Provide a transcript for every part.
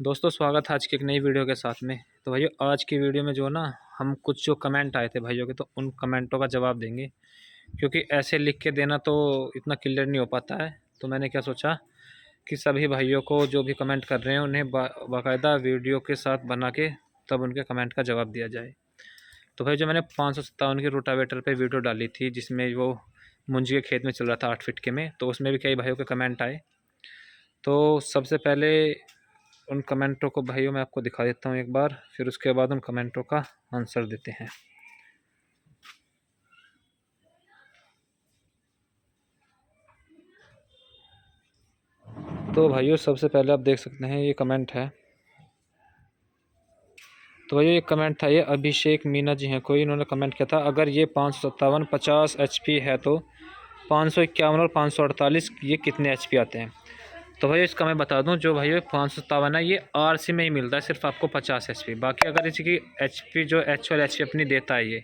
दोस्तों स्वागत है आज की एक नई वीडियो के साथ में। तो भाइयों आज की वीडियो में जो ना हम कुछ जो कमेंट आए थे भाइयों के, तो उन कमेंटों का जवाब देंगे, क्योंकि ऐसे लिख के देना तो इतना क्लियर नहीं हो पाता है। तो मैंने क्या सोचा कि सभी भाइयों को जो भी कमेंट कर रहे हैं उन्हें बाकायदा वीडियो के साथ बना के तब उनके कमेंट का जवाब दिया जाए। तो भाई जो मैंने 557 की रोटावेटर पर वीडियो डाली थी जिसमें वो मुंजी के खेत में चल रहा था 8 फीट के में, तो उसमें भी कई भाइयों के कमेंट आए। तो सबसे पहले उन कमेंटों को भाइयों मैं आपको दिखा देता हूँ एक बार, फिर उसके बाद उन कमेंटों का आंसर देते हैं। तो भाइयों सबसे पहले आप देख सकते हैं ये कमेंट है। तो भाइयों ये कमेंट था, ये अभिषेक मीना जी हैं कोई, इन्होंने कमेंट किया था अगर ये 557 50 HP है तो 551 और 548 ये कितने HP आते हैं। तो भाई इसका मैं बता दूं, जो भाई 557 है ये RC में ही मिलता है सिर्फ आपको 50 HP। बाकी अगर इसकी HP जो एक्चुअल HP अपनी देता है, ये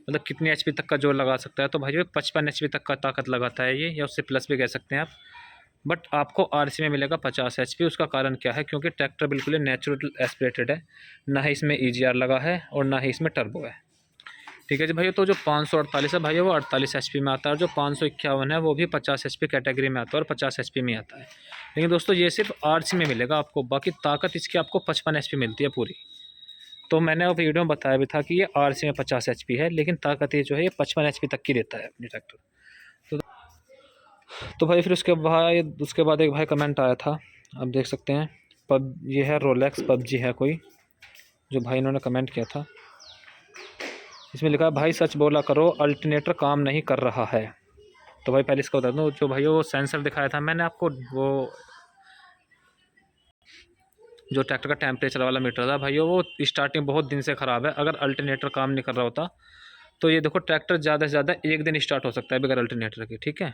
मतलब कितनी HP तक का जोर लगा सकता है, तो भाई 55 HP तक का ताकत लगाता है ये, या उससे प्लस भी कह सकते हैं आप। बट आपको RC में मिलेगा 50 HP। उसका कारण क्या है, क्योंकि ट्रैक्टर बिल्कुल ही नेचुरल एस्पिरेटेड है, ना ही इसमें EGR लगा है और ना ही इसमें टर्बो है। ठीक है जी भैया। तो जो 548 है भैया वो 48 HP में आता है, और जो 551 है वो भी 50 HP कैटेगरी में आता है और 50 HP में आता है। लेकिन दोस्तों ये सिर्फ RC में मिलेगा आपको, बाकी ताकत इसकी आपको 55 HP मिलती है पूरी। तो मैंने अब वीडियो में बताया भी था कि ये RC में 50 HP है, लेकिन ताकत ये जो है ये 55 HP तक की देता है अपनी ट्रैक्टर। तो भाई फिर उसके बाद एक भाई कमेंट आया था, आप देख सकते हैं। ये है रोलेक्स पबजी है कोई, जो भाई इन्होंने कमेंट किया था। इसमें लिखा है भाई सच बोला करो, अल्टरनेटर काम नहीं कर रहा है। तो भाई पहले इसका बता दूँ, जो भाई वो सेंसर दिखाया था मैंने आपको, वो जो ट्रैक्टर का टेम्परेचर वाला मीटर था भाई वो स्टार्टिंग बहुत दिन से ख़राब है। अगर अल्टरनेटर काम नहीं कर रहा होता तो ये देखो ट्रैक्टर ज़्यादा से ज़्यादा एक दिन स्टार्ट हो सकता है बगैर अल्टरनेटर के। ठीक है,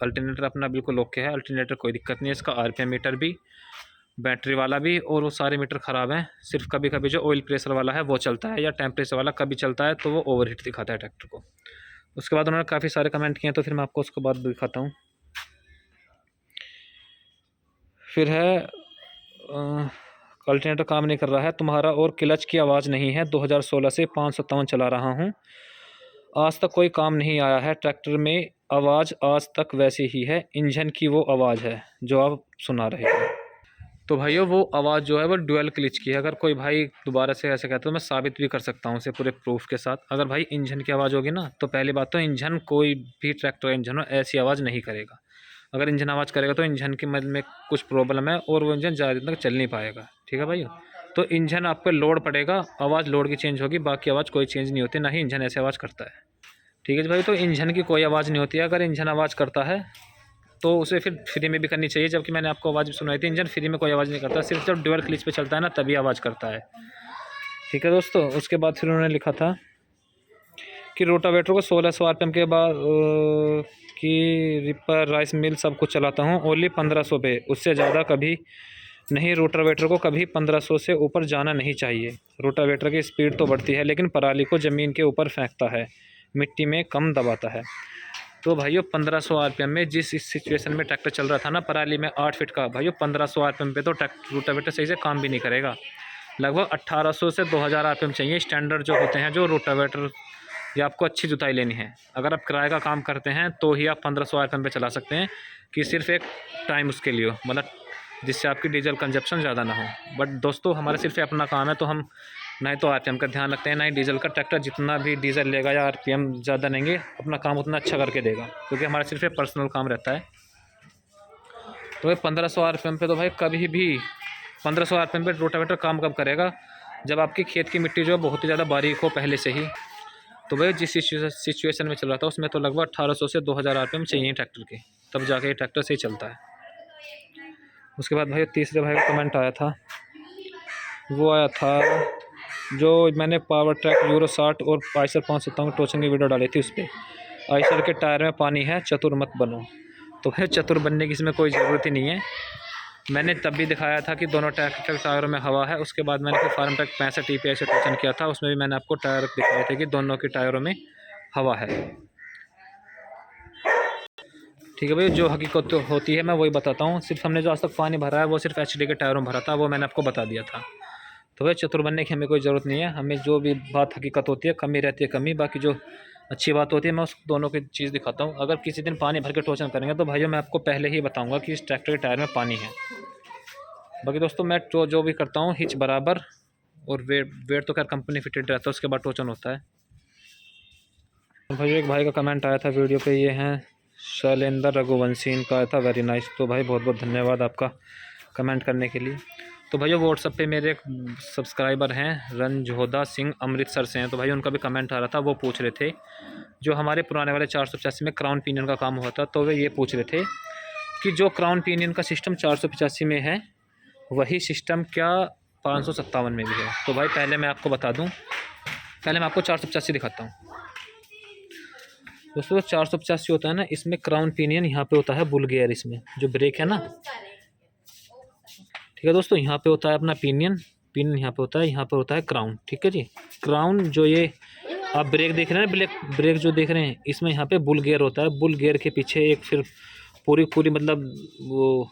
अल्टरनेटर अपना बिल्कुल ओके है, अल्टरनेटर कोई दिक्कत नहीं है। इसका RPM मीटर भी, बैटरी वाला भी, और वो सारे मीटर ख़राब हैं। सिर्फ कभी कभी जो ऑयल प्रेशर वाला है वो चलता है, या टेम्परेचर वाला कभी चलता है तो वो ओवरहीट दिखाता है ट्रैक्टर को। उसके बाद उन्होंने काफ़ी सारे कमेंट किए, तो फिर मैं आपको उसके बाद दिखाता हूँ। फिर है अल्टरनेटर काम नहीं कर रहा है तुम्हारा, और क्लच की आवाज़ नहीं है। 2016 से 557 चला रहा हूँ, आज तक कोई काम नहीं आया है। ट्रैक्टर में आवाज़ आज तक वैसी ही है, इंजन की वो आवाज़ है जो आप सुना रहे हो। तो भाइयों वो आवाज़ जो है वो डुअल क्लिच की है। अगर कोई भाई दोबारा से ऐसे कहता है तो मैं साबित भी कर सकता हूँ उसे पूरे प्रूफ के साथ। अगर भाई इंजन की आवाज़ होगी ना, तो पहली बात तो इंजन, कोई भी ट्रैक्टर इंजन हो ऐसी आवाज़ नहीं करेगा। अगर इंजन आवाज़ करेगा तो इंजन के मल में कुछ प्रॉब्लम है और वो इंजन ज़्यादा दिन तक चल नहीं पाएगा। ठीक है भाई। तो इंजन आप पे लोड पड़ेगा, आवाज़ लोड की चेंज होगी, बाकी आवाज़ कोई चेंज नहीं होती, ना ही इंजन ऐसे आवाज़ करता है। ठीक है जी भाई। तो इंजन की कोई आवाज़ नहीं होती है। अगर इंजन आवाज़ करता है तो उसे फिर फ्री में भी करनी चाहिए, जबकि मैंने आपको आवाज़ भी सुनाई थी। इंजन फ्री में कोई आवाज़ नहीं करता, सिर्फ जब ड्यूअल क्लिच पे चलता है ना तभी आवाज़ करता है। ठीक है दोस्तों। उसके बाद फिर उन्होंने लिखा था कि रोटावेटर को 1600 RPM के बाद कि रिपर राइस मिल सब कुछ चलाता हूँ ओनली 1500 पे, उससे ज़्यादा कभी नहीं। रोटावेटर को कभी 1500 से ऊपर जाना नहीं चाहिए। रोटावेटर की स्पीड तो बढ़ती है लेकिन पराली को ज़मीन के ऊपर फेंकता है, मिट्टी में कम दबाता है। तो भाइयों 1500 RPM में जिस इस सिचुएशन में ट्रैक्टर चल रहा था ना पराली में 8 फीट का, भाइयों 1500 RPM पे तो रोटावेटर सही से काम भी नहीं करेगा। लगभग 1800 से 2000 RPM चाहिए स्टैंडर्ड जो होते हैं जो रोटावेटर, या आपको अच्छी जुताई लेनी है। अगर आप किराए का काम करते हैं तो ही आप 1500 RPM पे चला सकते हैं, कि सिर्फ एक टाइम उसके लिए हो, मतलब जिससे आपकी डीजल कंजप्शन ज़्यादा ना हो। बट दोस्तों हमारा सिर्फ अपना काम है, तो हम ना ही तो RPM का ध्यान रखते हैं ना ही डीजल का। ट्रैक्टर जितना भी डीजल लेगा या RPM ज़्यादा लेंगे अपना काम उतना अच्छा करके देगा, क्योंकि हमारा सिर्फ एक पर्सनल काम रहता है। तो भाई 1500 RPM पे तो भाई कभी भी 1500 RPM पे रोटावेटर काम कब करेगा, जब आपकी खेत की मिट्टी जो है बहुत ही ज़्यादा बारीक हो पहले से ही। तो भाई जिस सिचुएशन में चल रहा था उसमें तो लगभग 1800 से 2000 RPM चाहिए ट्रैक्टर के, तब जाके ये ट्रैक्टर सही चलता है। उसके बाद भाई तीसरे भाई का कमेंट आया था, वो आया था जो मैंने पावर ट्रैक यूरो 60 और आइसर 557 टोचन की वीडियो डाली थी, उस पर आइसर के टायर में पानी है चतुर मत बनो। तो भाई चतुर बनने की इसमें कोई ज़रूरत ही नहीं है। मैंने तब भी दिखाया था कि दोनों ट्रैक्टर के टायरों में हवा है। उसके बाद मैंने फिर फार्म ट्रैक 65 TPI से टोचन किया था, उसमें भी मैंने आपको टायर दिखाए थे कि दोनों के टायरों में हवा है। ठीक है भाई, जो हकीकत होती है मैं वही बताता हूँ। सिर्फ हमने जो आज तक पानी भरा है वो सिर्फ एचडी के टायरों में भरा था, वो मैंने आपको बता दिया था। तो भाई चतुर बनने की हमें कोई ज़रूरत नहीं है, हमें जो भी बात हकीकत होती है कमी रहती है कमी, बाकी जो अच्छी बात होती है मैं उस दोनों की चीज़ दिखाता हूँ। अगर किसी दिन पानी भर के टोचन करेंगे तो भाइयों मैं आपको पहले ही बताऊँगा कि इस ट्रैक्टर के टायर में पानी है। बाकी दोस्तों मैं जो भी करता हूँ हिच बराबर, और वेट तो खैर कंपनी फिटेड रहता है, उसके बाद टोचन होता है। तो भाई एक भाई का कमेंट आया था वीडियो पे, ये हैं शैलेंद्र रघुवंशी, इनका आया था वेरी नाइस। तो भाई बहुत बहुत धन्यवाद आपका कमेंट करने के लिए। तो भाई व्हाट्सअप पे मेरे एक सब्सक्राइबर हैं रणजोधा सिंह, अमृतसर से हैं। तो भाई उनका भी कमेंट आ रहा था, वो पूछ रहे थे जो हमारे पुराने वाले 485 में क्राउन पिनियन का काम हुआ था, तो वे ये पूछ रहे थे कि जो क्राउन पिनियन का सिस्टम 485 में है वही सिस्टम क्या 557 में भी है। तो भाई पहले मैं आपको बता दूं, पहले मैं आपको 485 दिखाता हूँ। दोस्तों 485 होता है ना, इसमें क्राउन पिनियन यहाँ पे होता है बुल गियर, इसमें जो ब्रेक है ना, ठीक है दोस्तों, यहाँ पे होता है अपना पिनियन यहाँ पे होता है, यहाँ पे होता है क्राउन। ठीक है जी, क्राउन जो ये आप ब्रेक देख रहे हैं, ब्रेक जो देख रहे हैं, इसमें यहाँ पे बुल गियर होता है। बुल गियर के पीछे एक फिर पूरी मतलब वो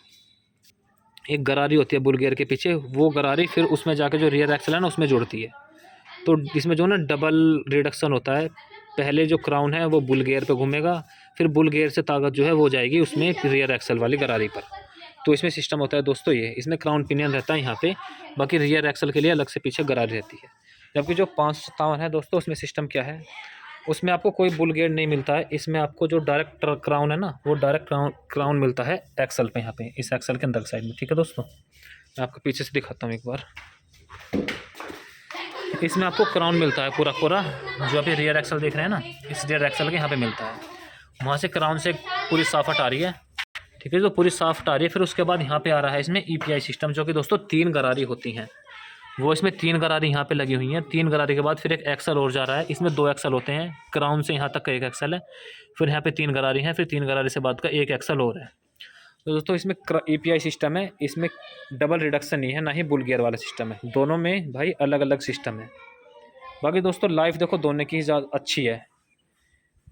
एक गरारी होती है बुल गियर के पीछे, वो गरारी फिर उसमें जाके जो रियर एक्सल है ना उसमें जुड़ती है। तो इसमें जो ना डबल रिडक्शन होता है, पहले जो क्राउन है वो बुल गियर पे घूमेगा, फिर बुल गियर से ताकत जो है वो जाएगी उसमें रियर एक्सल वाली गरारी पर। तो इसमें सिस्टम होता है दोस्तों ये, इसमें क्राउन पिनियन रहता है यहाँ पे, बाकी रियर एक्सल के लिए अलग से पीछे गरारी रहती है। जबकि जो 557 है दोस्तों, उसमें सिस्टम क्या है, उसमें आपको कोई बुल गियर नहीं मिलता है, इसमें आपको जो डायरेक्ट क्राउन है ना वो डायरेक्ट क्राउन मिलता है एक्सल पे, यहाँ पे इस एक्सल के अंदर साइड में। ठीक है दोस्तों, मैं आपको पीछे से दिखाता हूँ एक बार। इसमें आपको क्राउन मिलता है पूरा जो अभी रियर एक्सल देख रहे हैं ना, इस रियर एक्सल के यहाँ पे मिलता है। वहाँ से क्राउन से पूरी साफट आ रही है, ठीक है, जो पूरी साफ्ट आ रही है। फिर उसके बाद यहाँ पे आ रहा है इसमें EPI सिस्टम, जो कि दोस्तों 3 गरारी होती हैं। वो इसमें 3 गरारी यहाँ पे लगी हुई हैं। 3 गरारी के बाद फिर एक एक्सल और जा रहा है, इसमें 2 एक्सल होते हैं, क्राउन से यहाँ तक का 1 एक्सल है, फिर यहाँ पे 3 गरारी हैं, फिर 3 गरारी से बाद का 1 एक्सल और है। तो दोस्तों इसमें EPI सिस्टम है, इसमें डबल रिडक्शन नहीं है, ना ही बुल गियर वाला सिस्टम है, दोनों में भाई अलग अलग सिस्टम है। बाकी दोस्तों लाइफ देखो दोनों की अच्छी है,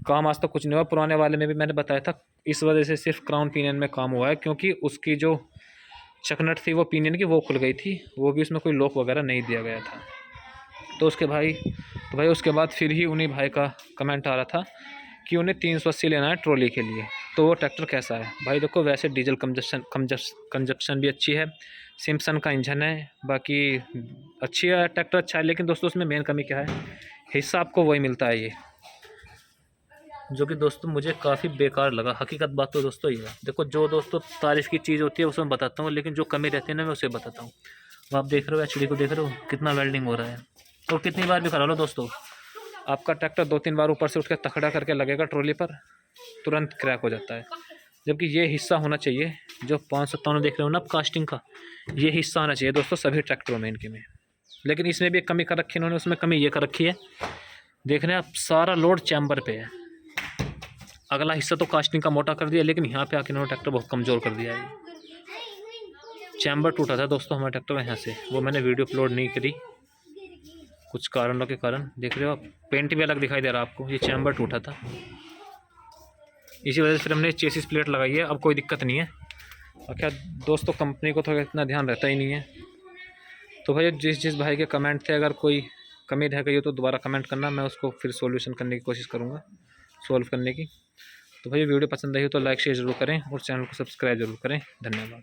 काम आज तक कुछ नहीं हुआ। पुराने वाले में भी मैंने बताया था, इस वजह से सिर्फ क्राउन पिनियन में काम हुआ है, क्योंकि उसकी जो चकनट थी वो पिनियन की वो खुल गई थी, वो भी उसमें कोई लॉक वगैरह नहीं दिया गया था। तो भाई उसके बाद फिर ही उन्हीं भाई का कमेंट आ रहा था कि उन्हें 380 लेना है ट्रॉली के लिए। तो वो ट्रैक्टर कैसा है भाई, देखो वैसे डीजल कंजप्शन भी अच्छी है, सिम्पसन का इंजन है, बाकी अच्छी है, ट्रैक्टर अच्छा है। लेकिन दोस्तों उसमें मेन कमी क्या है, हिस्सा आपको वही मिलता है ये, जो कि दोस्तों मुझे काफ़ी बेकार लगा। हकीकत बात तो दोस्तों ये है, देखो जो दोस्तों तारीफ़ की चीज़ होती है उसमें बताता हूँ, लेकिन जो कमी रहती है ना मैं उसे बताता हूँ। अब आप देख रहे हो HD को, देख रहे हो कितना वेल्डिंग हो रहा है, तो कितनी बार भी करा लो दोस्तों, आपका ट्रैक्टर 2-3 बार ऊपर से उठ के तखड़ा करके लगेगा ट्रॉली पर, तुरंत क्रैक हो जाता है। जबकि ये हिस्सा होना चाहिए, जो 557 देख रहे हो ना आप कास्टिंग का, ये हिस्सा आना चाहिए दोस्तों सभी ट्रैक्टरों में, इनके में। लेकिन इसमें भी एक कमी कर रखी है इन्होंने, उसमें कमी ये कर रखी है, देख रहे हैं आप, सारा लोड चैम्बर पे है। अगला हिस्सा तो कास्टिंग का मोटा कर दिया, लेकिन यहाँ पे आके इन्होंने ट्रैक्टर बहुत कमज़ोर कर दिया है। चैम्बर टूटा था दोस्तों हमारे ट्रैक्टर में यहाँ से, वो मैंने वीडियो अपलोड नहीं करी कुछ कारणों के कारण, देख रहे हो आप, पेंट भी अलग दिखाई दे रहा है आपको, ये चैम्बर टूटा था, इसी वजह से फिर हमने चेसिस प्लेट लगाई है। अब कोई दिक्कत नहीं है। और क्या दोस्तों, कंपनी को तो इतना ध्यान रहता ही नहीं है। तो भाई जिस भाई के कमेंट थे, अगर कोई कमी रह गई हो तो दोबारा कमेंट करना, मैं उसको फिर सॉल्यूशन करने की कोशिश करूँगा, सॉल्व करने की। तो भाई वीडियो पसंद आई हो तो लाइक शेयर ज़रूर करें और चैनल को सब्सक्राइब जरूर करें। धन्यवाद।